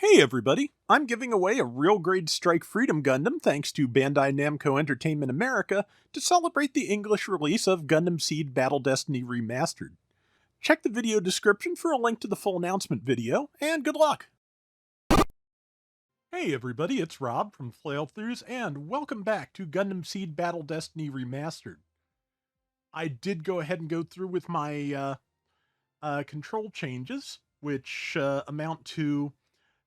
Hey everybody, I'm giving away a real grade Strike Freedom Gundam thanks to Bandai Namco Entertainment America to celebrate the English release of Gundam Seed Battle Destiny Remastered. Check the video description for a link to the full announcement video, and good luck! Hey everybody, it's Rob from Flailthroughs, and welcome back to Gundam Seed Battle Destiny Remastered. I did go ahead and go through with my control changes, which amount to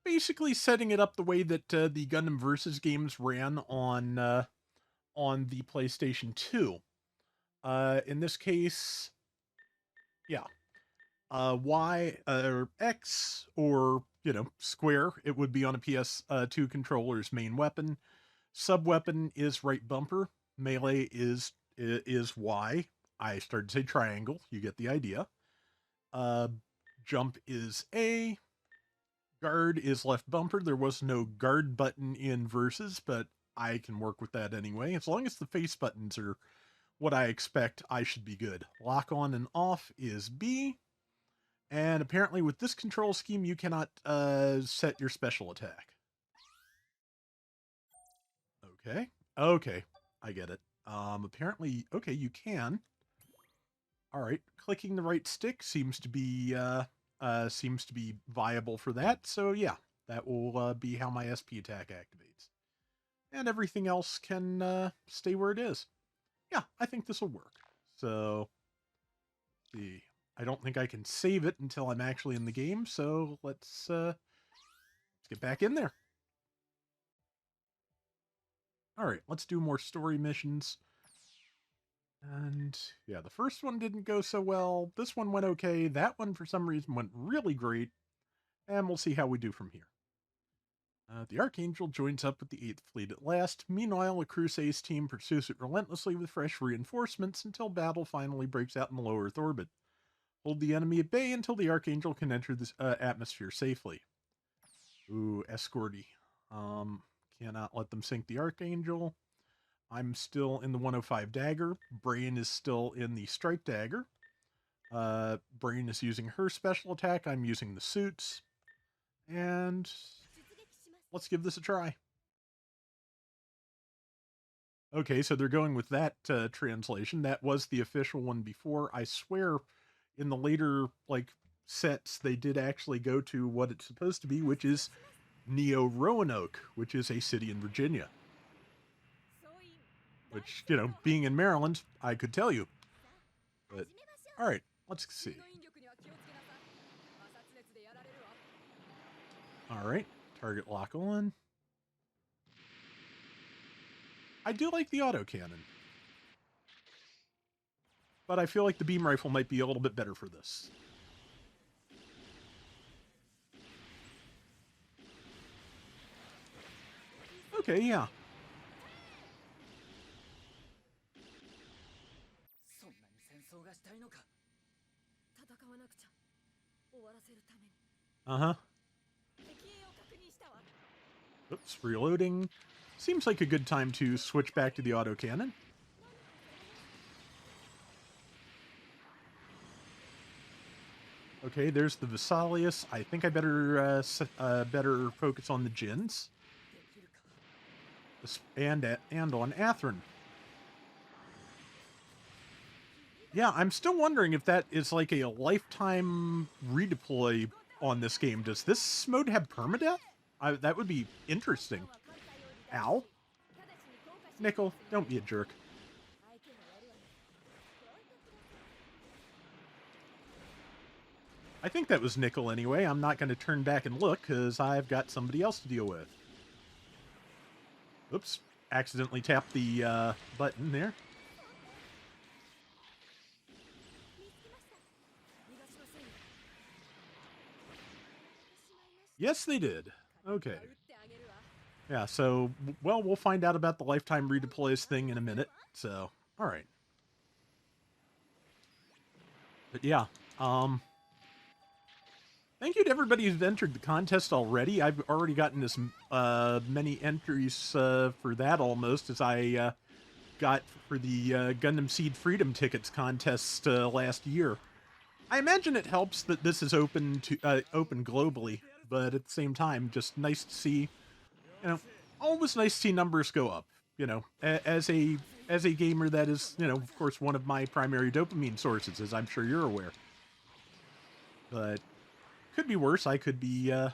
basically setting it up the way that the Gundam Versus games ran on the PlayStation 2. In this case, yeah, Y or X or square, it would be on a PS2 controller's main weapon. Sub weapon is right bumper. Melee is Y. I started to say triangle. You get the idea. Jump is A. Guard is left bumper. There was no guard button in Versus, but I can work with that anyway. As long as the face buttons are what I expect, I should be good. Lock on and off is B. And apparently with this control scheme, you cannot set your special attack. Okay, I get it. Apparently, okay, you can. All right, clicking the right stick seems to be viable for that. So yeah, that will be how my SP attack activates. And everything else can stay where it is. Yeah, I think this will work. So, let's see. I don't think I can save it until I'm actually in the game, so let's get back in there. All right, let's do more story missions. And yeah, the first one didn't go so well. This one went okay. That one, for some reason, went really great. And we'll see how we do from here. The Archangel joins up with the 8th Fleet at last. Meanwhile, a Crusade's team pursues it relentlessly with fresh reinforcements until battle finally breaks out in the low Earth orbit. Hold the enemy at bay until the Archangel can enter this atmosphere safely. Ooh, escorty. Cannot let them sink the Archangel. I'm still in the 105 dagger. Brain is still in the strike dagger. Brain is using her special attack. I'm using the suits. And let's give this a try. Okay, so they're going with that translation. That was the official one before. I swear in the later sets they did actually go to what it's supposed to be, which is Neo Roanoke, which is a city in Virginia. Which, being in Maryland, I could tell you. But, alright, let's see. Alright, target lock on. I do like the autocannon. But I feel like the beam rifle might be a little bit better for this. Okay, yeah. Uh-huh. Oops, reloading. Seems like a good time to switch back to the autocannon. Okay, there's the Vesalius. I think I better better focus on the Jins. And on Atherin. Yeah, I'm still wondering if that is like a lifetime redeploy on this game. Does this mode have permadeath? That would be interesting. Ow. Nickel, don't be a jerk. I think that was Nickel anyway. I'm not going to turn back and look because I've got somebody else to deal with. Oops, accidentally tapped the button there. Yes, they did. Okay. Yeah, so, well, we'll find out about the lifetime redeploys thing in a minute. So, alright. But yeah, thank you to everybody who's entered the contest already. I've already gotten as many entries for that almost as I got for the Gundam Seed Freedom Tickets contest last year. I imagine it helps that this is open globally. but at the same time, just nice to see, you know, always nice to see numbers go up. You know, as a gamer, that is, you know, of course, one of my primary dopamine sources, as I'm sure you're aware. But could be worse. Ah,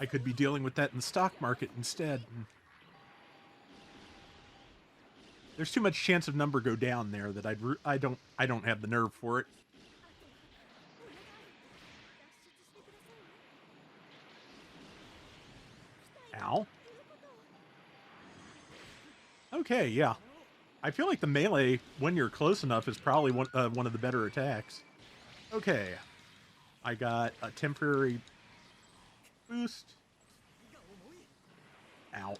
I could be dealing with that in the stock market instead. There's too much chance of number go down there that I don't have the nerve for it. Ow. Okay, yeah. I feel like the melee, when you're close enough, is probably one of the better attacks. Okay. I got a temporary boost. Ow.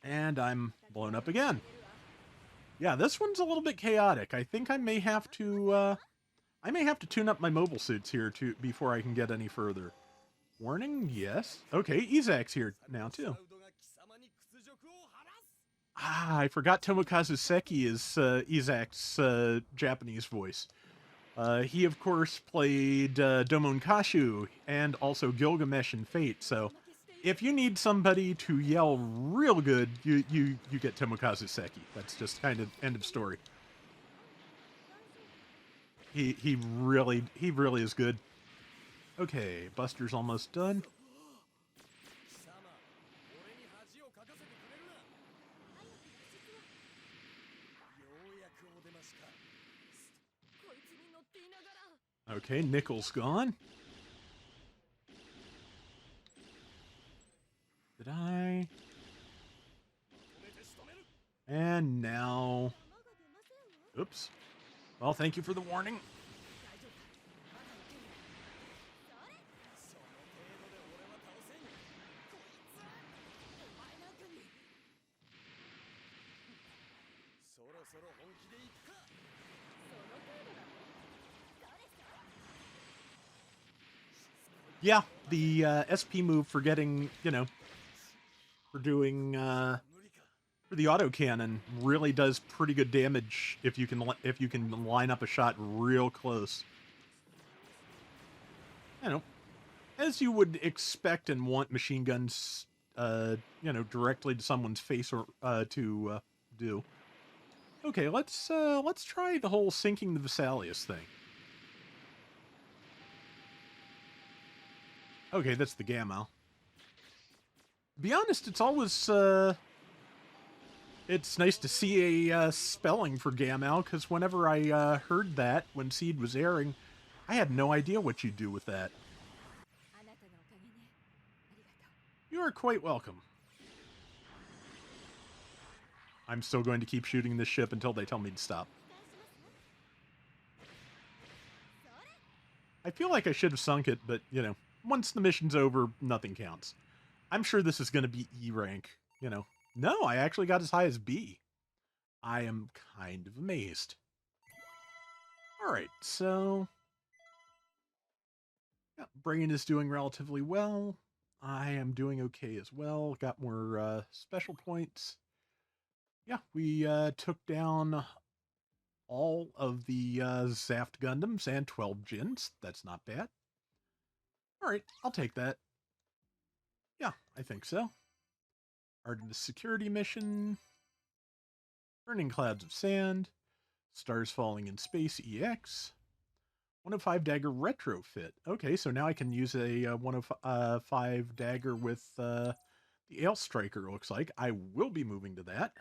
And I'm blown up again. Yeah, this one's a little bit chaotic. I think I may have to tune up my mobile suits here before I can get any further. Warning, yes. Okay, Izak's here now too. Ah, I forgot Tomokazu Seki is Izak's Japanese voice. He, of course, played Domon Kashu and also Gilgamesh in Fate, so if you need somebody to yell real good, you get Tomokazu Seki. That's just kind of end of story. He really is good. Okay, Buster's almost done. Okay, Nickel's gone. Did I? And now... Oops. Well, thank you for the warning. Yeah, the SP move for getting, you know, for doing for the autocannon really does pretty good damage if you can line up a shot real close. You know, as you would expect and want machine guns, you know, directly to someone's face or to do. Okay, let's try the whole sinking the Vesalius thing. Okay, that's the Gamma. To be honest, it's always it's nice to see a spelling for Gamal, because whenever I heard that when Seed was airing, I had no idea what you'd do with that. You are quite welcome. I'm still going to keep shooting this ship until they tell me to stop. I feel like I should have sunk it, but, you know, once the mission's over, nothing counts. I'm sure this is going to be E rank, you know. No, I actually got as high as B. I am kind of amazed. Alright, so... yeah, Brain is doing relatively well. I am doing okay as well. Got more special points. Yeah, we took down all of the Zaft Gundams and 12 Jins. That's not bad. Alright, I'll take that. Yeah, I think so. Artemis security mission. Burning clouds of sand. Stars falling in space EX. 105 dagger retrofit. Okay, so now I can use a 105 dagger with the Ale Striker, looks like. I will be moving to that.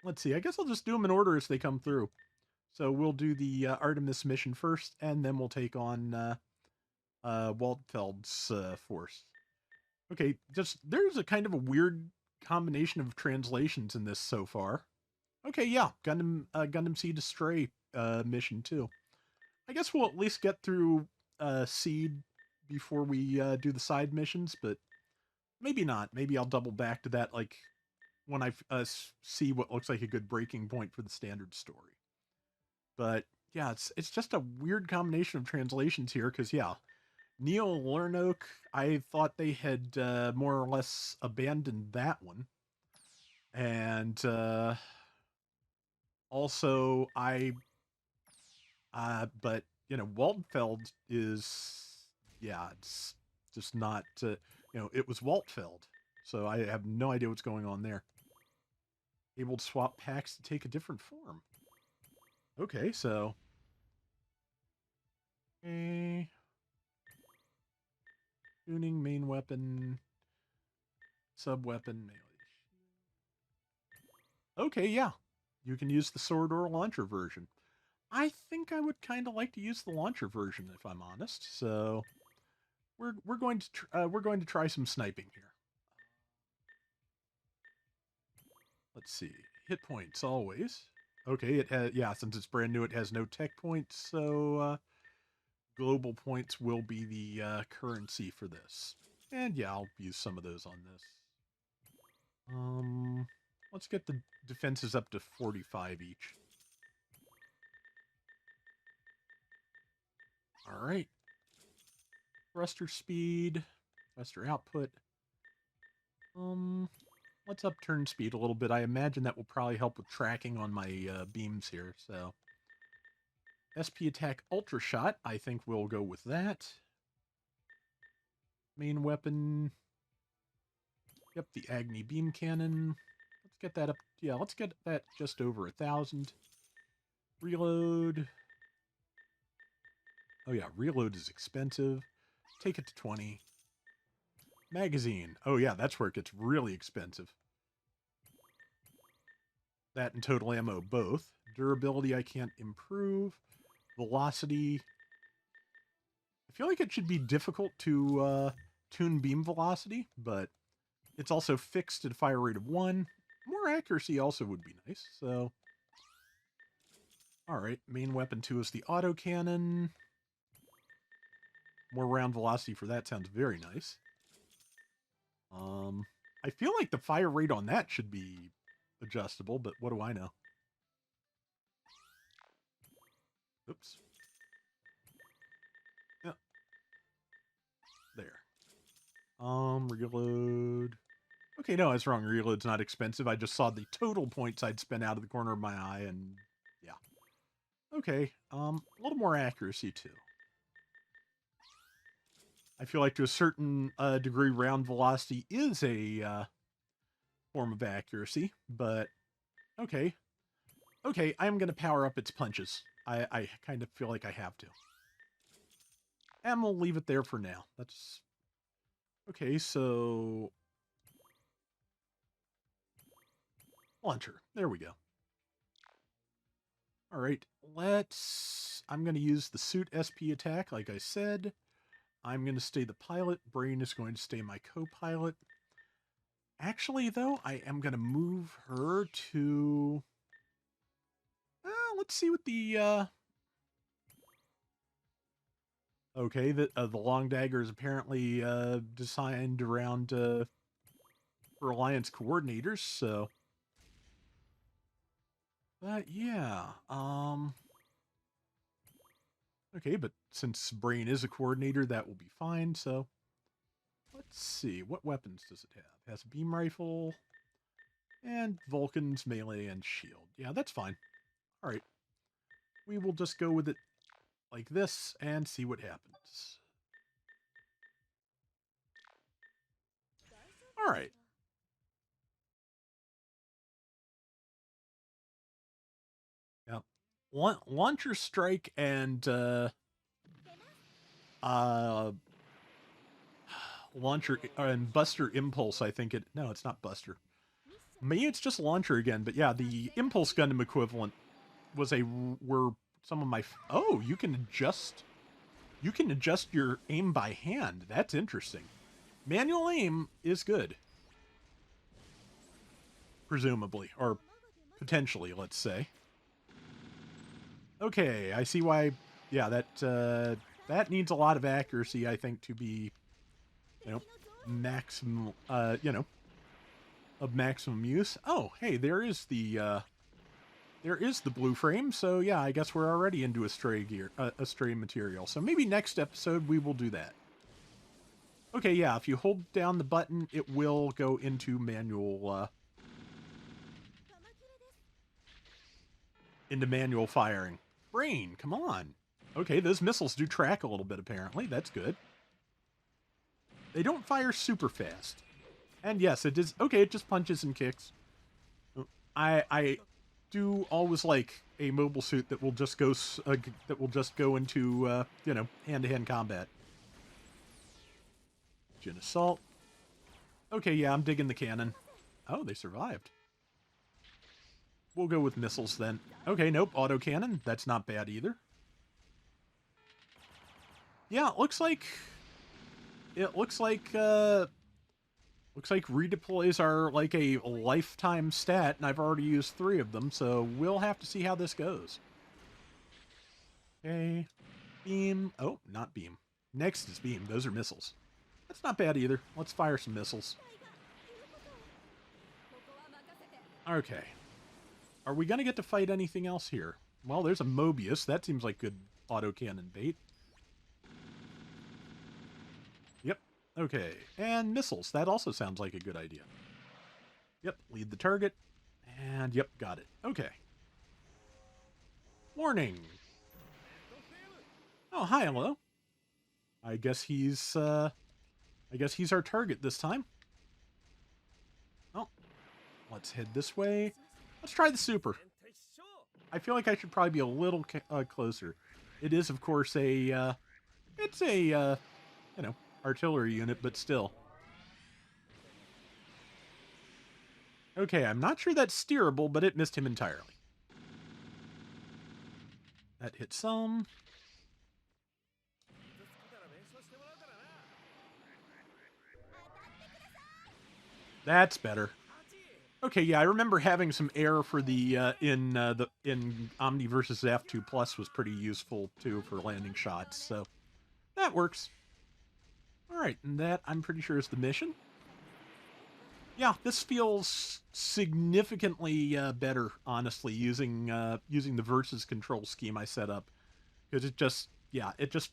Let's see, I guess I'll just do them in order as they come through. So we'll do the Artemis mission first, and then we'll take on Waldfeld's force. Okay, there's a kind of a weird combination of translations in this so far. Okay, yeah, Gundam Seed to Stray mission too. I guess we'll at least get through Seed before we do the side missions, but maybe not. Maybe I'll double back to that like when I see what looks like a good breaking point for the standard story. But yeah, it's just a weird combination of translations here, because yeah, Neo Lernok, I thought they had more or less abandoned that one. And Also, but, you know, Waldfeld is, yeah, it's just not, you know, it was Waltfeld. So I have no idea what's going on there. Able to swap packs to take a different form. Okay, so... Okay. Tuning, main weapon, sub-weapon, melee. Okay, yeah. You can use the sword or launcher version. I think I would kind of like to use the launcher version, if I'm honest. So we're going to try some sniping here. Let's see. Hit points always. Okay, it has, yeah, since it's brand new, it has no tech points, so global points will be the currency for this. And yeah, I'll use some of those on this. Let's get the defenses up to 45 each. All right. Thruster speed, thruster output. Let's up turn speed a little bit. I imagine that will probably help with tracking on my beams here. So, SP attack ultra shot. I think we'll go with that. Main weapon. Yep, the Agni beam cannon. Let's get that up. Yeah, let's get that just over 1,000. Reload. Oh yeah, reload is expensive. Take it to 20. Magazine. Oh yeah, that's where it gets really expensive. That and total ammo both. Durability I can't improve. Velocity. I feel like it should be difficult to tune beam velocity, but it's also fixed at a fire rate of 1. More accuracy also would be nice, so... Alright, main weapon 2 is the autocannon. More round velocity for that sounds very nice. I feel like the fire rate on that should be adjustable, but what do I know? Oops. Yeah. There. Reload. Okay, no, I was wrong. Reload's not expensive. I just saw the total points I'd spent out of the corner of my eye, and yeah. Okay, a little more accuracy, too. I feel like to a certain degree, round velocity is a form of accuracy, but okay. Okay, I'm going to power up its punches. I kind of feel like I have to. And we'll leave it there for now. That's... Okay, so... Launcher. There we go. Alright, let's... I'm going to use the suit SP attack, like I said. I'm going to stay the pilot. Brain is going to stay my co-pilot. Actually, though, I am going to move her to... let's see what the... Okay, the long dagger is apparently designed around for Alliance coordinators, so... yeah, okay, but since Brain is a coordinator, that will be fine, so... Let's see, what weapons does it have? It has a beam rifle, and Vulcan's melee and shield. Yeah, that's fine. Alright. We will just go with it like this and see what happens. Alright. Yep. Launcher Strike and Launcher and Buster Impulse, I think it... No, it's not Buster. Maybe it's just Launcher again, but yeah, the Impulse Gundam equivalent were some of my... Oh, you can adjust your aim by hand. That's interesting. Manual aim is good. Presumably. Or potentially, let's say. Okay, I see why... Yeah, that needs a lot of accuracy, I think, to be... You know, maximum... of maximum use. Oh, hey, there is the blue frame, so yeah, I guess we're already into Astray gear, Astray material. So maybe next episode we will do that. Okay, yeah, if you hold down the button, it will go into manual, into manual firing. Brain, come on. Okay, those missiles do track a little bit, apparently. That's good. They don't fire super fast. And yes, it is... Okay, it just punches and kicks. I do always like a mobile suit that will just go into, you know, hand-to-hand combat. Gin assault. Okay, yeah, I'm digging the cannon. Oh, they survived. We'll go with missiles then. Okay, nope, autocannon. That's not bad either. Yeah, it looks like redeploys are like a lifetime stat, and I've already used 3 of them, so we'll have to see how this goes. Okay. Beam. Oh, not beam. Next is beam. Those are missiles. That's not bad either. Let's fire some missiles. Okay. Are we going to get to fight anything else here? Well, there's a Mobius. That seems like good autocannon bait. Yep. Okay. And missiles. That also sounds like a good idea. Yep. Lead the target. And yep, got it. Okay. Warning. Oh, hi, hello. I guess he's our target this time. Oh. Let's head this way. Let's try the super. I feel like I should probably be a little closer. It is, of course, a, it's a, you know, artillery unit, but still. Okay, I'm not sure that's steerable, but it missed him entirely. That hit some. That's better. Okay, yeah, I remember having some air for the in Omni versus F2 Plus was pretty useful too for landing shots, so that works. All right, and that I'm pretty sure is the mission. Yeah, this feels significantly better, honestly, using the versus control scheme I set up, because it just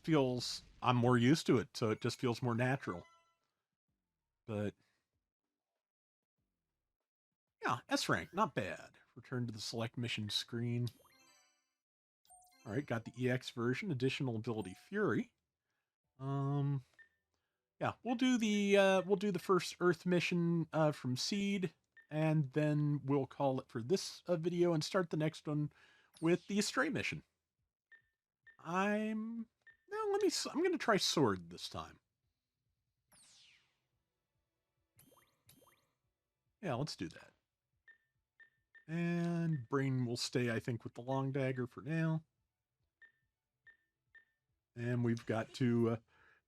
feels I'm more used to it, so it just feels more natural. But yeah, S rank, not bad. Return to the select mission screen. All right, got the EX version, additional ability Fury. Yeah, we'll do the first Earth mission from Seed, and then we'll call it for this video and start the next one with the Astray mission. I'm going to try Sword this time. Yeah, let's do that. And Brain will stay, I think, with the Long Dagger for now. And we've got to,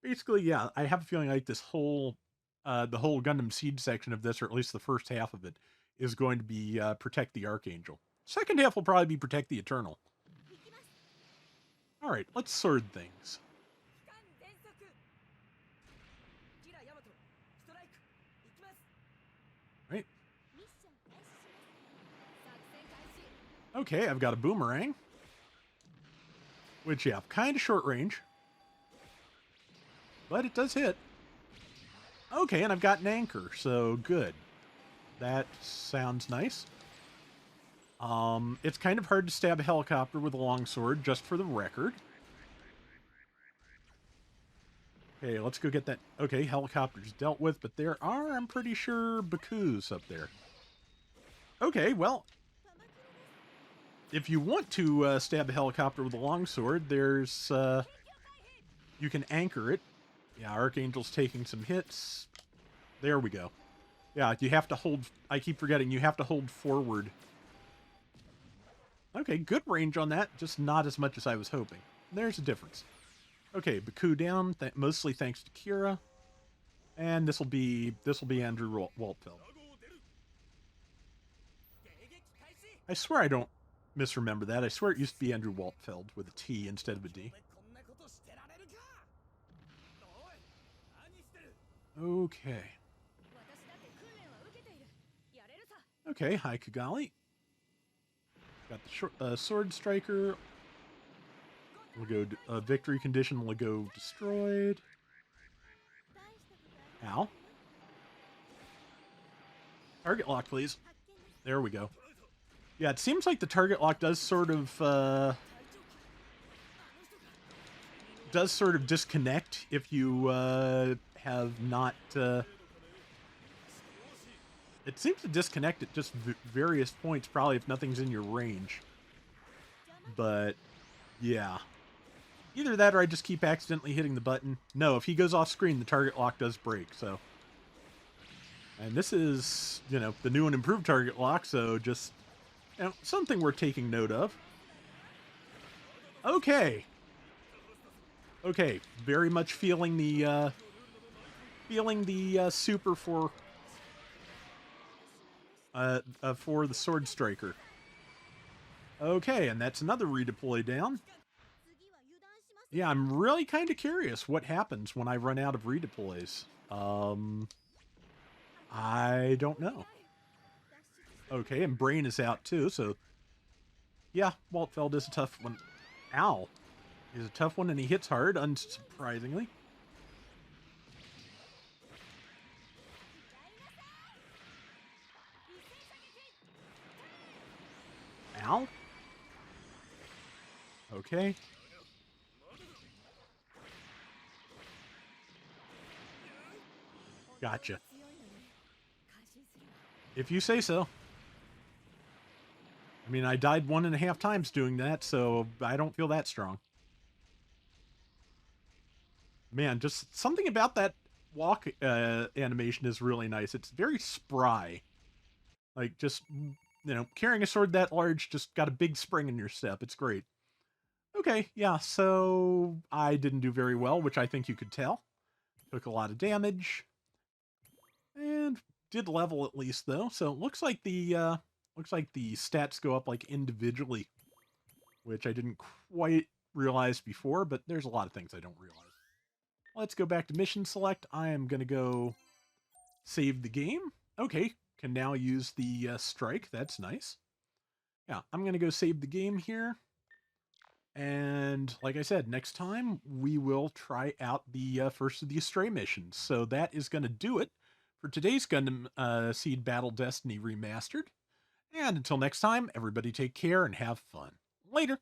basically, yeah, I have a feeling like this whole, the whole Gundam Seed section of this, or at least the first half of it, is going to be Protect the Archangel. Second half will probably be Protect the Eternal. All right, let's sword things. Right. Okay, I've got a boomerang. Which, yeah, kind of short range. But it does hit. Okay, and I've got an anchor, so good. That sounds nice. It's kind of hard to stab a helicopter with a longsword, just for the record. Okay, let's go get that. Okay, helicopter's dealt with, but there are, I'm pretty sure, Bakus up there. Okay, well, if you want to stab a helicopter with a longsword, there's, you can anchor it. Yeah, Archangel's taking some hits. There we go. Yeah, you have to hold, I keep forgetting, you have to hold forward. Okay, good range on that, just not as much as I was hoping. There's a difference. Okay, Baku down, mostly thanks to Kira. And this will be Andrew Waltfeld. I swear I don't misremember that. I swear it used to be Andrew Waltfeld with a T instead of a D. Okay. Okay, hi Kigali. Got the short, Sword Striker. We'll go victory condition. We'll go destroyed. Ow. Target lock, please. There we go. Yeah, it seems like the target lock does sort of disconnect if you have not. It seems to disconnect at just various points, probably if nothing's in your range. But yeah, either that or I just keep accidentally hitting the button. No, if he goes off screen, the target lock does break. So, and this is, you know, the new and improved target lock. So just, you know, something we're taking note of. Okay. Okay, very much feeling the super for the Sword Striker. Okay, and that's another redeploy down. Yeah, I'm really kind of curious what happens when I run out of redeploys. I don't know. Okay, and Brain is out too, so yeah, Waltfeld is a tough one. Ow. He's a tough one and he hits hard, unsurprisingly. Ow. Okay. Gotcha. If you say so. I mean, I died 1.5 times doing that, so I don't feel that strong. Man, just something about that walk animation is really nice. It's very spry. Like, just, you know, carrying a sword that large, just got a big spring in your step. It's great. Okay, yeah, so I didn't do very well, which I think you could tell. Took a lot of damage. And did level at least, though. So it looks like the stats go up, like, individually, which I didn't quite realize before, but there's a lot of things I don't realize. Let's go back to mission select. I am going to go save the game. Okay, can now use the strike. That's nice. Yeah, I'm going to go save the game here. And like I said, next time we will try out the first of the Astray missions. So that is going to do it for today's Gundam Seed Battle Destiny Remastered. And until next time, everybody take care and have fun. Later.